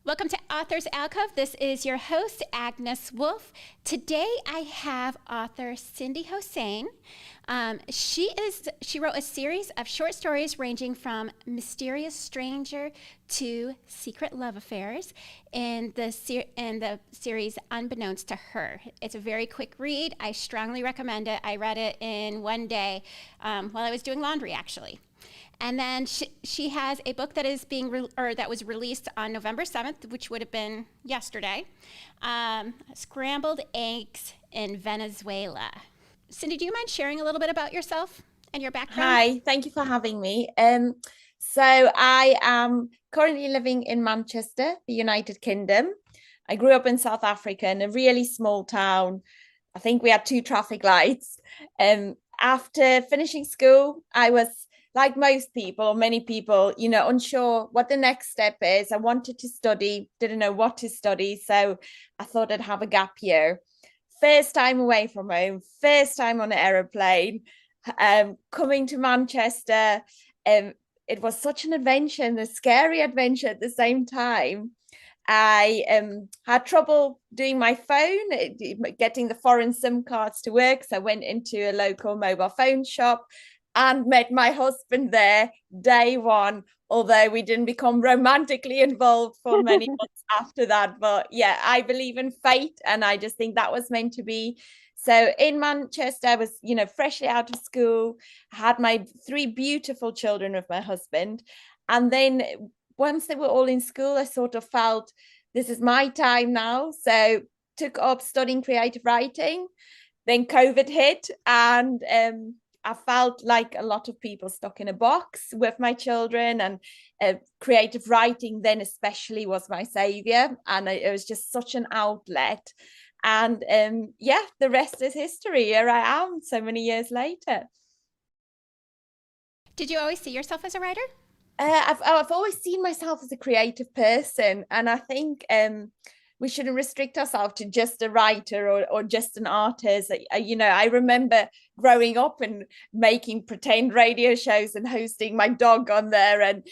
Welcome to Authors Alcove. This is your host, Agnes Wolf. Today I have author Cindy Hossain. She wrote a series of short stories ranging from mysterious stranger to secret love affairs in the series Unbeknownst to Her. It's a very quick read. I strongly recommend it. I read it in one day while I was doing laundry, actually. And then she has a book that is that was released on November 7th, which would have been yesterday, Scrambled Eggs in Venezuela. Cindy, do you mind sharing a little bit about yourself and your background? Hi, thank you for having me. So I am currently living in Manchester, the United Kingdom. I grew up in South Africa in a really small town. I think we had 2 traffic lights. After finishing school, I was like most people, or many people, unsure what the next step is. I wanted to study, didn't know what to study. So I thought I'd have a gap year. First time away from home, first time on an aeroplane, coming to Manchester. It was such an adventure and a scary adventure at the same time. I had trouble doing my phone, getting the foreign SIM cards to work. So I went into a local mobile phone shop and met my husband there day one, although we didn't become romantically involved for many months after that. But yeah, I believe in fate, and I just think that was meant to be. So in Manchester, I was, freshly out of school, had my 3 beautiful children with my husband. And then once they were all in school, I sort of felt this is my time now. So took up studying creative writing. Then COVID hit, and I felt like a lot of people stuck in a box with my children, and creative writing then especially was my savior, and it was just such an outlet. And the rest is history. Here I am so many years later. Did you always see yourself as a writer? I've always seen myself as a creative person, and I think we shouldn't restrict ourselves to just a writer or just an artist. I remember growing up and making pretend radio shows and hosting my dog on there. And,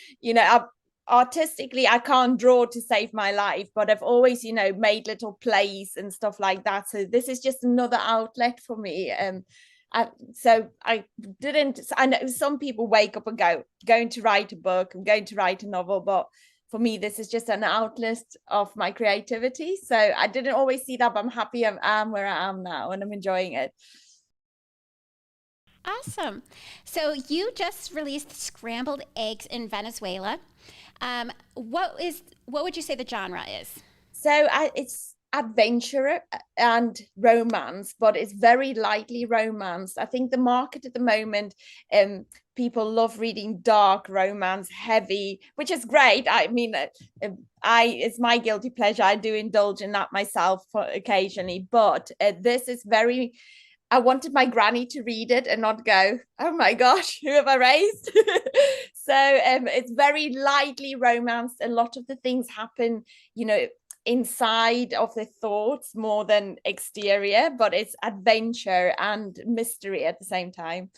artistically, I can't draw to save my life, but I've always, made little plays and stuff like that. So this is just another outlet for me. I know some people wake up and going to write a book, I'm going to write a novel, but for me, this is just an outlet of my creativity. So I didn't always see that, but I'm happy I am where I am now, and I'm enjoying it. Awesome. So you just released Scrambled Eggs in Venezuela. What would you say the genre is? So it's adventure and romance, but it's very lightly romance. I think the market at the moment, people love reading dark romance, heavy, which is great. I mean, it's my guilty pleasure. I do indulge in that myself occasionally, but this is very. I wanted my granny to read it and not go, oh my gosh, who have I raised? So it's very lightly romanced. A lot of the things happen, inside of the thoughts more than exterior, but it's adventure and mystery at the same time.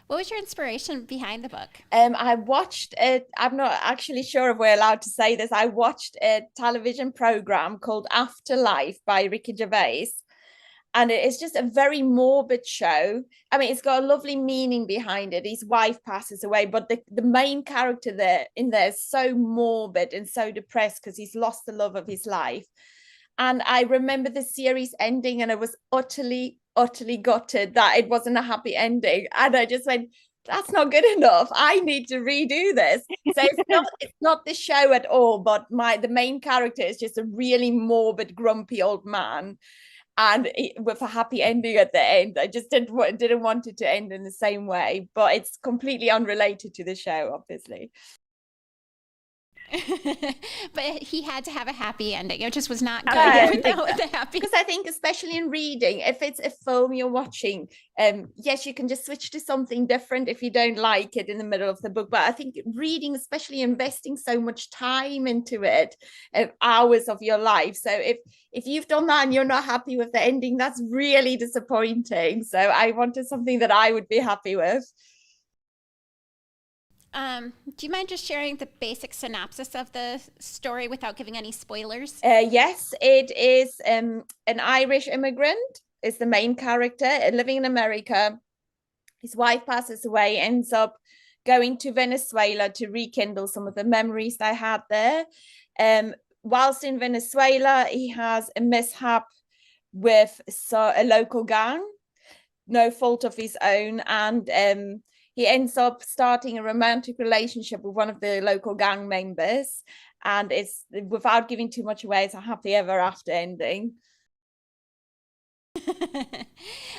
What was your inspiration behind the book? I watched it. I'm not actually sure if we're allowed to say this. I watched a television program called Afterlife by Ricky Gervais. And it's just a very morbid show. I mean, it's got a lovely meaning behind it. His wife passes away, but the main character there is so morbid and so depressed because he's lost the love of his life. And I remember the series ending, and I was utterly, utterly gutted that it wasn't a happy ending. And I just went, that's not good enough. I need to redo this. So it's not the show at all, but the main character is just a really morbid, grumpy old man, and with a happy ending at the end. I just didn't want it to end in the same way, but it's completely unrelated to the show, obviously. But he had to have a happy ending. It just was not good without the happy. Because I think, especially in reading, if it's a film you're watching, yes, you can just switch to something different if you don't like it in the middle of the book. But I think reading, especially investing so much time into it, hours of your life. So if you've done that and you're not happy with the ending, that's really disappointing. So I wanted something that I would be happy with. Do you mind just sharing the basic synopsis of the story without giving any spoilers? Yes, it is an Irish immigrant is the main character living in America. His wife passes away, ends up going to Venezuela to rekindle some of the memories they had there. Whilst in Venezuela, he has a mishap with a local gang, no fault of his own, and he ends up starting a romantic relationship with one of the local gang members, and it's, without giving too much away, it's a happy ever after ending.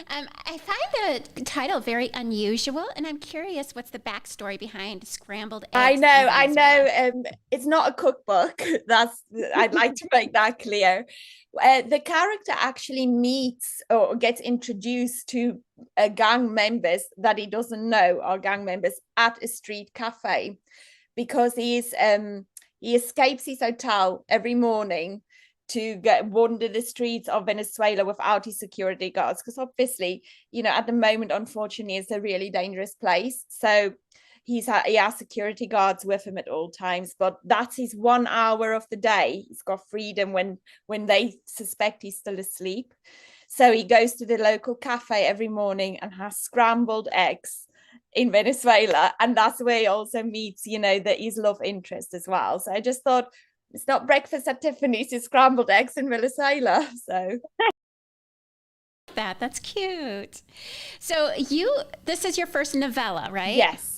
I find the title very unusual, and I'm curious what's the backstory behind Scrambled Eggs. I know. It's not a cookbook. I'd like to make that clear. The character actually meets or gets introduced to gang members that he doesn't know are gang members at a street cafe, because he escapes his hotel every morning to wander the streets of Venezuela without his security guards, because obviously, at the moment, unfortunately, it's a really dangerous place. So he has security guards with him at all times, but that's his 1 hour of the day. He's got freedom when they suspect he's still asleep. So he goes to the local cafe every morning and has scrambled eggs in Venezuela, and that's where he also meets, his love interest as well. So I just thought, it's not breakfast at Tiffany's, it's scrambled eggs in Venezuela. So that's cute. So this is your first novella, right? Yes.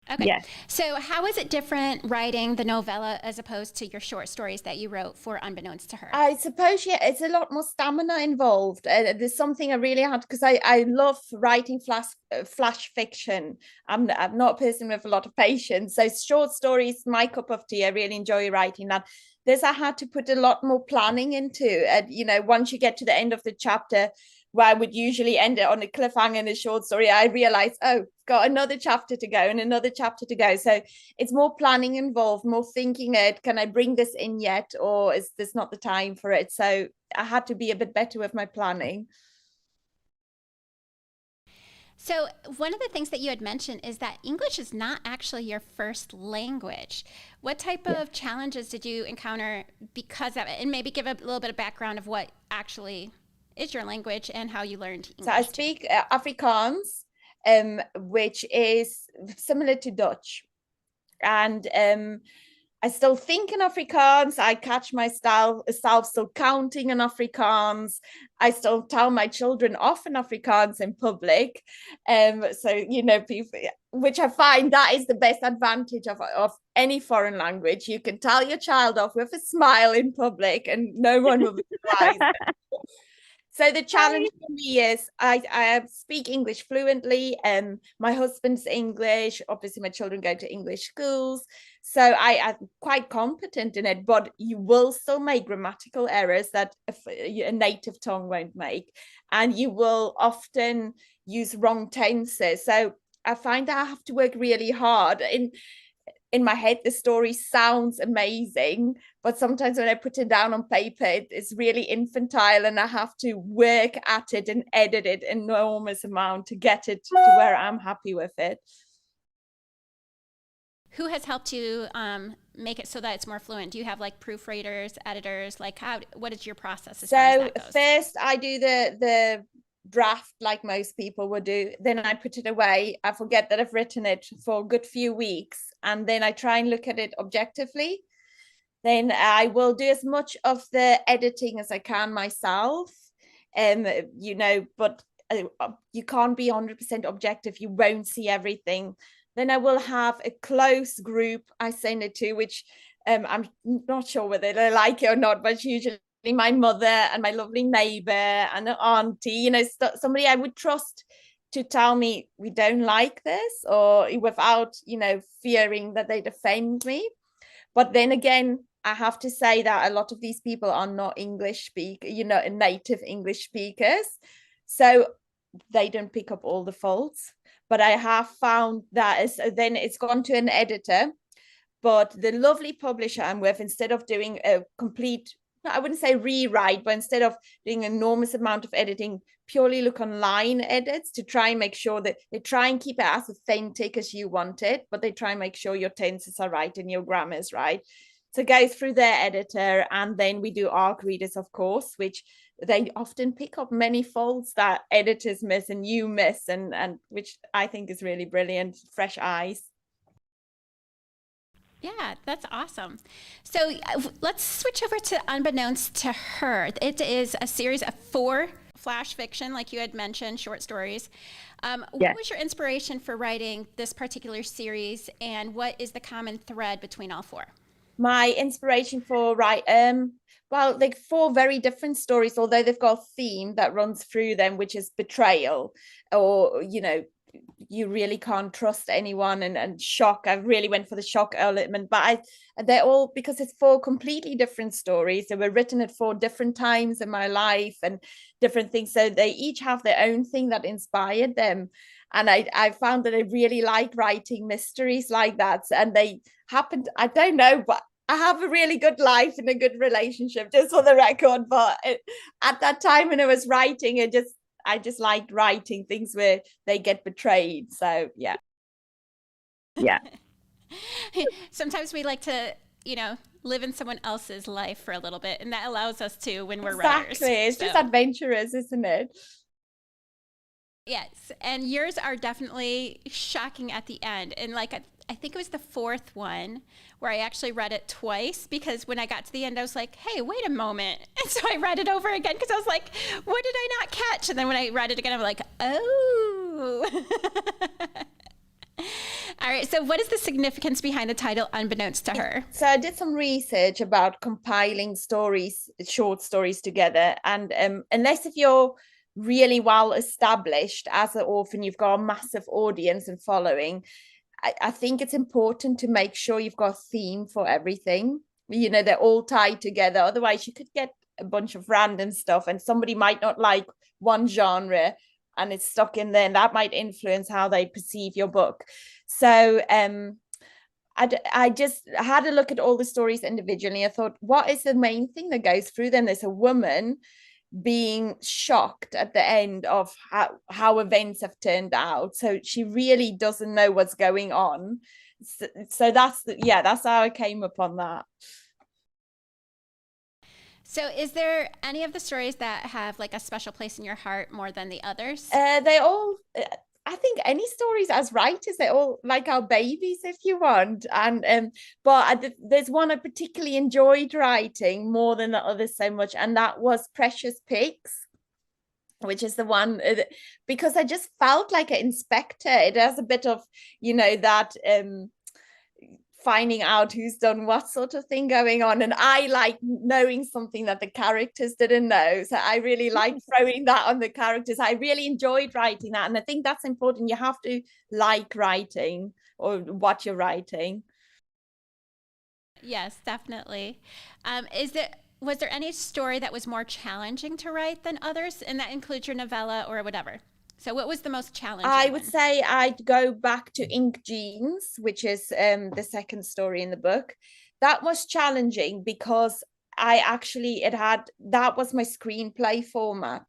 Okay. Yes. So how is it different writing the novella as opposed to your short stories that you wrote for Unbeknownst to Her? I suppose, it's a lot more stamina involved. There's something I really had, because I love writing flash fiction. I'm not a person with a lot of patience. So short stories, my cup of tea. I really enjoy writing that. I had to put a lot more planning into. Once you get to the end of the chapter, where I would usually end it on a cliffhanger in a short story, I realized, got another chapter to go and another chapter to go. So it's more planning involved, more thinking it, can I bring this in yet, or is this not the time for it? So I had to be a bit better with my planning. So one of the things that you had mentioned is that English is not actually your first language. What type of challenges did you encounter because of it? And maybe give a little bit of background of what actually is your language and how you learned English. So I speak Afrikaans, which is similar to Dutch. And I still think in Afrikaans. I catch myself still counting in Afrikaans. I still tell my children off in Afrikaans in public. So, people, which I find that is the best advantage of any foreign language. You can tell your child off with a smile in public and no one will be surprised. So the challenge for me is I speak English fluently. My husband's English. Obviously, my children go to English schools. So I'm quite competent in it, but you will still make grammatical errors that a native tongue won't make. And you will often use wrong tenses. So I find that I have to work really hard. In my head, the story sounds amazing, but sometimes when I put it down on paper, it's really infantile, and I have to work at it and edit it an enormous amount to get it to where I'm happy with it. Who has helped you make it so that it's more fluent? Do you have like proofreaders, editors? Like what is your process as far as that goes? First I do the draft like most people would do. Then I put it away. I forget that I've written it for a good few weeks. And then I try and look at it objectively. Then I will do as much of the editing as I can myself. But you can't be 100% objective. You won't see everything. Then I will have a close group I send it to, which I'm not sure whether they like it or not, but usually my mother and my lovely neighbor and an auntie, somebody I would trust to tell me we don't like this, or without, fearing that they'd offend me. But then again, I have to say that a lot of these people are not English native English speakers. So they don't pick up all the faults. But I have found that then it's gone to an editor. But the lovely publisher I'm with, instead of doing a complete I wouldn't say rewrite, but instead of doing an enormous amount of editing, purely look online edits to try and make sure that they try and keep it as authentic as you want it, but they try and make sure your tenses are right and your grammar is right. So go through their editor, and then we do arc readers, of course, which they often pick up many faults that editors miss and you miss, and which I think is really brilliant, fresh eyes. Yeah, that's awesome. So let's switch over to Unbeknownst to Her. It is a series of 4 flash fiction, like you had mentioned, short stories. What was your inspiration for writing this particular series, and what is the common thread between all 4? My inspiration for well, like 4 very different stories, although they've got a theme that runs through them, which is betrayal, or you really can't trust anyone, and shock. I really went for the shock element, but they're all, because it's 4 completely different stories. They were written at 4 different times in my life and different things, so they each have their own thing that inspired them. And I found that I really like writing mysteries like that, and they happened, I don't know, but I have a really good life and a good relationship, just for the record. But at that time when I was writing, I just liked writing things where they get betrayed. So yeah. Sometimes we like to, live in someone else's life for a little bit, and that allows us to when we're writers. Exactly. It's just adventurous, isn't it? Yes, and yours are definitely shocking at the end. And like I think it was the 4th one where I actually read it twice, because when I got to the end, I was like, hey, wait a moment. And so I read it over again because I was like, what did I not catch? And then when I read it again, I'm like, oh. All right, so what is the significance behind the title Unbeknownst to Her? So I did some research about compiling stories, short stories together. And unless if you're really well established as an author, you've got a massive audience and following, I think it's important to make sure you've got a theme for everything. They're all tied together. Otherwise, you could get a bunch of random stuff, and somebody might not like one genre and it's stuck in there, and that might influence how they perceive your book. So I just had a look at all the stories individually. I thought, what is the main thing that goes through them? There's a woman being shocked at the end of how events have turned out, so she really doesn't know what's going on. So that's how I came upon that. So is there any of the stories that have like a special place in your heart more than the others? They all, I think any stories as writers, they're all like our babies, if you want. And but there's one I particularly enjoyed writing more than the others so much, and that was Precious Pigs, which is the one because I just felt like an inspector. It has a bit of that finding out who's done what sort of thing going on, and I like knowing something that the characters didn't know, so I really like throwing that on the characters. I really enjoyed writing that, and I think that's important. You have to like writing or what you're writing. Yes, definitely. Was there any story that was more challenging to write than others, and that includes your novella or whatever? So what was the most challenging I would one? say I'd go back to Ink Jeans, which is the second story in the book. That was challenging because that was my screenplay format.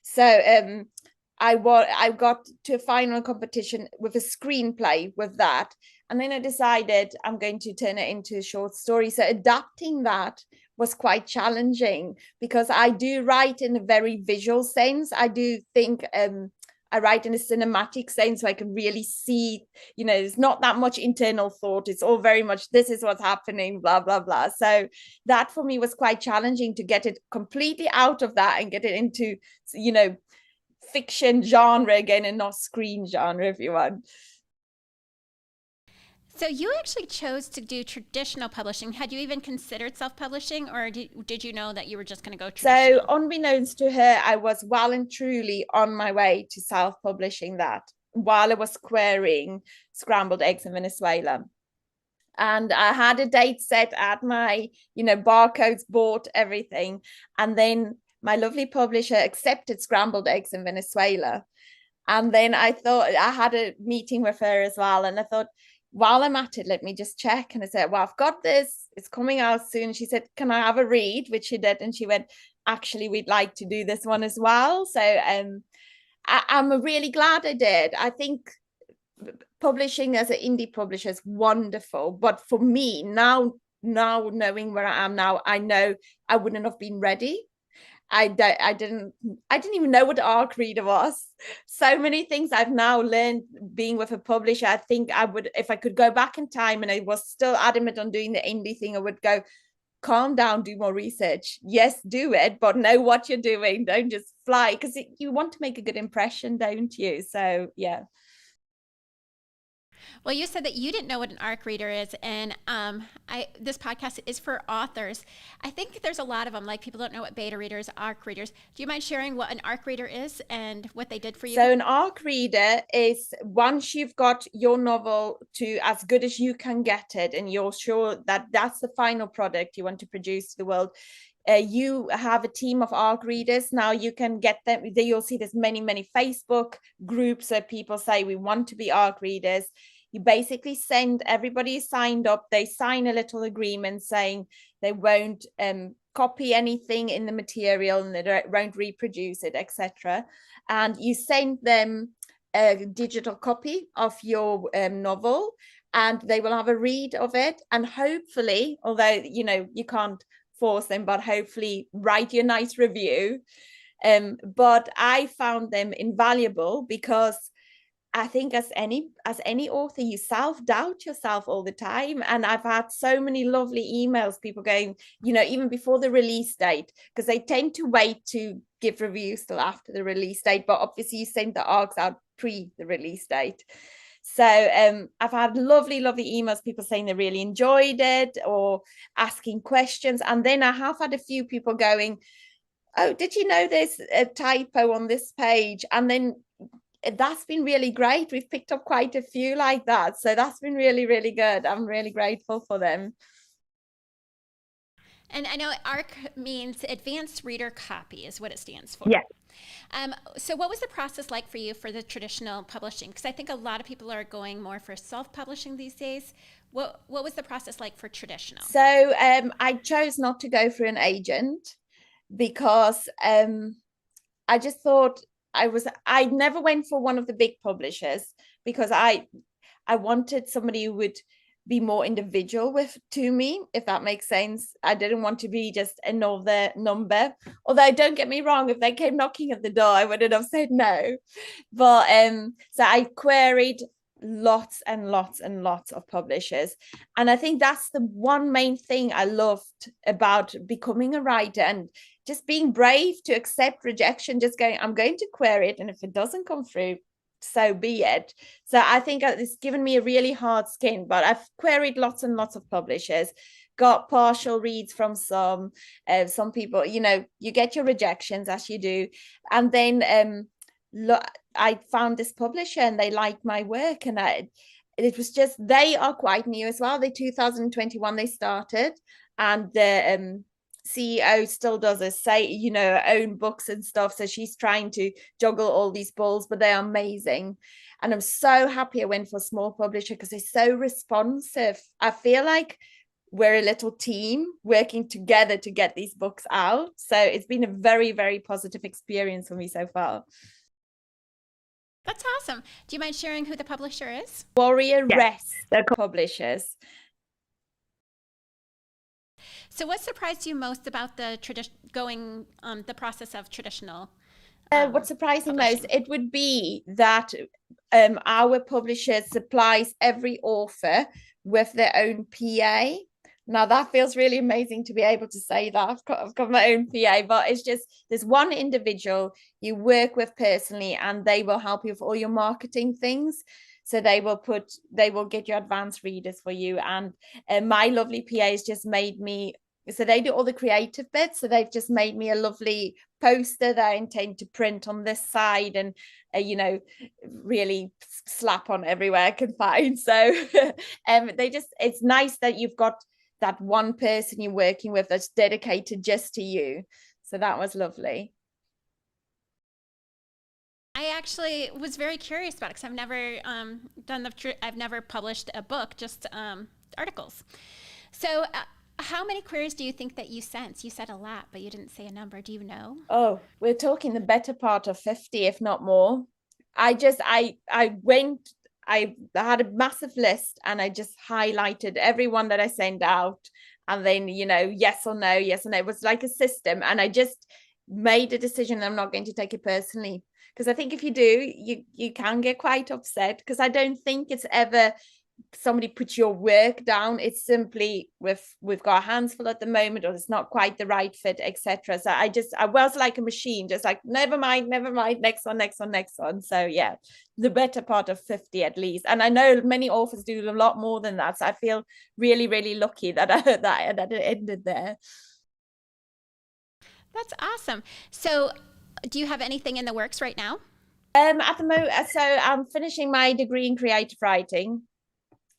So I got to a final competition with a screenplay with that. And then I decided I'm going to turn it into a short story. So adapting that was quite challenging because I do write in a very visual sense. I do think I write in a cinematic sense, so I can really see, there's not that much internal thought. It's all very much, this is what's happening, blah, blah, blah. So that for me was quite challenging to get it completely out of that and get it into, fiction genre again and not screen genre, if you want. So you actually chose to do traditional publishing. Had you even considered self-publishing, or did you know that you were just going to go traditional? So unbeknownst to her, I was well and truly on my way to self-publishing that while I was querying Scrambled Eggs in Venezuela. And I had a date set at my, barcodes, bought everything. And then my lovely publisher accepted Scrambled Eggs in Venezuela. And then I thought, I had a meeting with her as well. And I thought, while I'm at it, let me just check. And I said, well, I've got this, it's coming out soon. She said, can I have a read? Which she did. And she went, actually, we'd like to do this one as well. So I'm really glad I did. I think publishing as an indie publisher is wonderful. But for me, now knowing where I am now, I know I wouldn't have been ready. I didn't even know what ARC reader was. So many things I've now learned being with a publisher. I think I would, if I could go back in time and I was still adamant on doing the indie thing, I would go, calm down, do more research. Yes, do it, but know what you're doing. Don't just fly, because you want to make a good impression, don't you? So yeah. Well, you said that you didn't know what an ARC reader is, and this podcast is for authors. I think there's a lot of them. Like, people don't know what beta readers, ARC readers. Do you mind sharing what an ARC reader is and what they did for you? So an ARC reader is once you've got your novel to as good as you can get it, and you're sure that that's the final product you want to produce to the world. You have a team of ARC readers. Now you can get them. You'll see there's many Facebook groups where people say we want to be ARC readers. You basically send, everybody is signed up, they sign a little agreement saying they won't copy anything in the material and they won't reproduce it, etc. And you send them a digital copy of your novel, and they will have a read of it, and hopefully, although you can't force them, but hopefully write you a nice review. But I found them invaluable because I think as any author, you self-doubt yourself all the time. And I've had so many lovely emails, people going, even before the release date, because they tend to wait to give reviews till after the release date. But obviously you send the ARCs out pre the release date. So I've had lovely emails, people saying they really enjoyed it or asking questions. And then I have had a few people going, oh, did you know there's a typo on this page? And then that's been really great. We've picked up quite a few like that. So that's been really good. I'm really grateful for them. And I know ARC means Advanced Reader Copy is what it stands for. Yeah. So what was the process like for you for the traditional publishing? Because I think a lot of people are going more for self-publishing these days. What was the process like for traditional? So I chose not to go through an agent because I just thought I never went for one of the big publishers because I wanted somebody who would be more individual to me, if that makes sense. I didn't want to be just another number. Although don't get me wrong, if they came knocking at the door, I wouldn't have said no. But so I queried lots and lots of publishers. And I think that's the one main thing I loved about becoming a writer, and just being brave to accept rejection, just going, I'm going to query it, and if it doesn't come through, so be it. So I think it's given me a really hard skin, but I've queried lots and lots of publishers, got partial reads from some people, you get your rejections as you do. And then I found this publisher and they liked my work, and it was just, they are quite new as well. They 2021 they started, and the CEO still does own books and stuff. So she's trying to juggle all these balls, but they're amazing. And I'm so happy I went for a small publisher because they're so responsive. I feel like we're a little team working together to get these books out. So it's been a very positive experience for me so far. That's awesome. Do you mind sharing who the publisher is? Warrior Rest, the publishers. So what surprised you most about the the process of traditional? What surprised me most, it would be that our publisher supplies every author with their own PA. Now that feels really amazing to be able to say that. I've got my own PA, but it's just, there's one individual you work with personally, and they will help you with all your marketing things. So they will get your advanced readers for you. And my lovely PA has just made me, so they do all the creative bits. So they've just made me a lovely poster that I intend to print on this side and, really slap on everywhere I can find. So it's nice that you've got that one person you're working with that's dedicated just to you. So that was lovely. I actually was very curious about it because I've never I've never published a book, just articles. So, how many queries do you think that you sent? You said a lot, but you didn't say a number. Do you know? Oh, we're talking the better part of 50, if not more. I had a massive list and I just highlighted everyone that I sent out. And then, yes or no, yes or no. It was like a system. And I just made a decision. I'm not going to take it personally. Because I think if you do, you can get quite upset. Because I don't think it's ever somebody puts your work down. It's simply we've got our hands full at the moment, or it's not quite the right fit, etc. So I was like a machine, just like never mind, next one. So yeah, the better part of 50 at least. And I know many authors do a lot more than that, so I feel really, really lucky that that it ended there. That's awesome. So, do you have anything in the works right now? At the moment, so I'm finishing my degree in creative writing.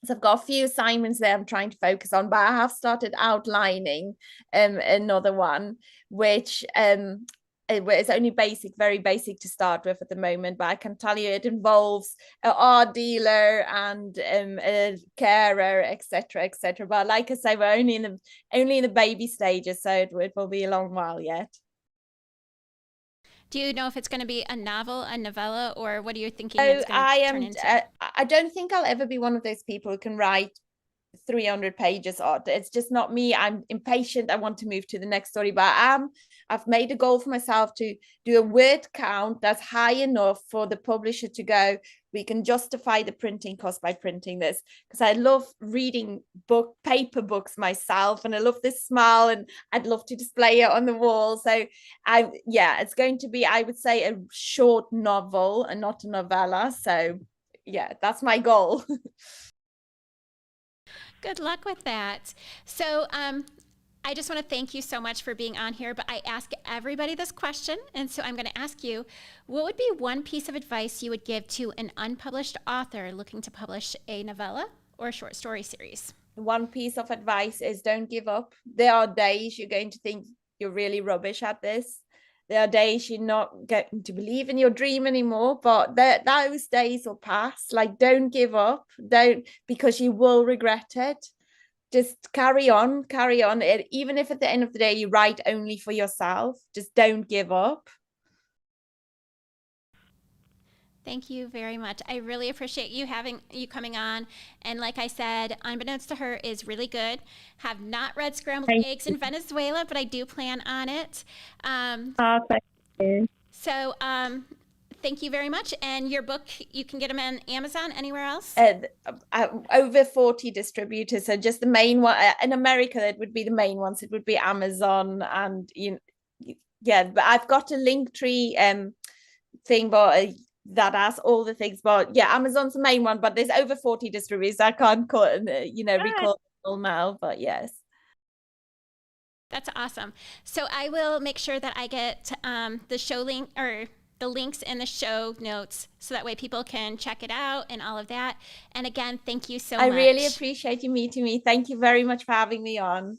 So I've got a few assignments there I'm trying to focus on, but I have started outlining another one, which it's only very basic to start with at the moment, but I can tell you it involves an art dealer and a carer, etc. But like I say, we're only in the baby stages, so it will be a long while yet. Do you know if it's going to be a novel, a novella, or what are you thinking So it's going to turn into? I don't think I'll ever be one of those people who can write 300 pages odd. It's just not me. I'm impatient. I want to move to the next story, but I've made a goal for myself to do a word count that's high enough for the publisher to go, we can justify the printing cost by printing this, because I love reading paper books myself, and I love this smell, and I'd love to display it on the wall. So it's going to be, I would say, a short novel and not a novella. So yeah, that's my goal. Good luck with that. So, I just want to thank you so much for being on here, but I ask everybody this question, and so I'm going to ask you, what would be one piece of advice you would give to an unpublished author looking to publish a novella or a short story series? One piece of advice is don't give up. There are days you're going to think you're really rubbish at this. There are days you're not getting to believe in your dream anymore, but those days will pass. Like, don't give up, because you will regret it. Just carry on. Even if at the end of the day you write only for yourself, just don't give up. Thank you very much. I really appreciate you coming on. And like I said, Unbeknownst to Her is really good. Have not read Scrambled Eggs in Venezuela, but I do plan on it. Thank you. So thank you very much. And your book, you can get them on Amazon, anywhere else? Over 40 distributors. So just the main one in America, that would be the main ones. It would be Amazon, and but I've got a Linktree thing, but that has all the things. But yeah, Amazon's the main one, but there's over 40 distributors. I can't recall all now, but yes. That's awesome. So I will make sure that I get the show link, or the links in the show notes, so that way people can check it out and all of that. And again, thank you so much. I really appreciate you meeting me. Thank you very much for having me on.